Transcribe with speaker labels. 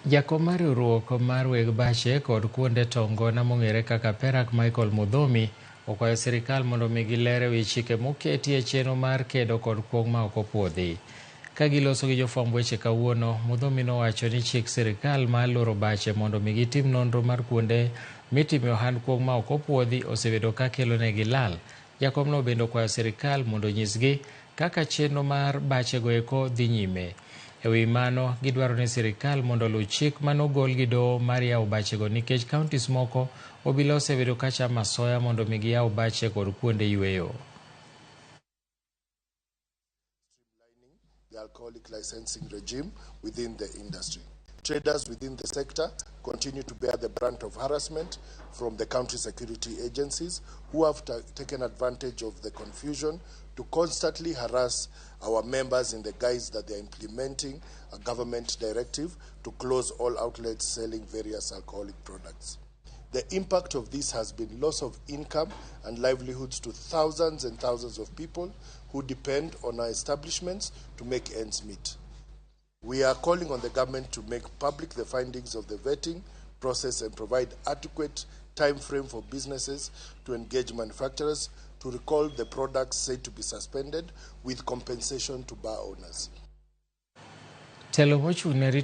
Speaker 1: Jakom mar riwruok mar weg bache kod kuonde tongona mong'ere kaka Perak Michael Mudhomi okwayo sirikal mondo omigi ler ewi chike moketie chenro mar kedo kod kuong' ma ok opuodhi. Ka giloso gi jofwamb weche kawuono, Mudhomi nowacho ni chik sirikal mar loro bache mondo omigi tim nonro mar kuonde mitime ohand kuong' ma ok opuodhi osebedo ka kelo negi lal. Jakomno bende okwayo sirikal mondo onyisgi kaka chenro mar bachego eko dhi nyime. Ewi mano, gidwaro ni sirikal mondo oluw chik manogol gi doho mar yawo bachego nikech kauntis moko obila osebedo ka chamo asoya mondo omi giyaw bache kod kuonde yueyo.
Speaker 2: The alcoholic licensing regime within the industry. Traders within the sector continue to bear the brunt of harassment from the country security agencies who have taken advantage of the confusion to constantly harass our members in the guise that they are implementing a government directive to close all outlets selling various alcoholic products. The impact of this has been loss of income and livelihoods to thousands and thousands of people who depend on our establishments to make ends meet. We are calling on the government to make public the findings of the vetting process and provide adequate time frame for businesses to engage manufacturers to recall the products said to be suspended with compensation to bar owners.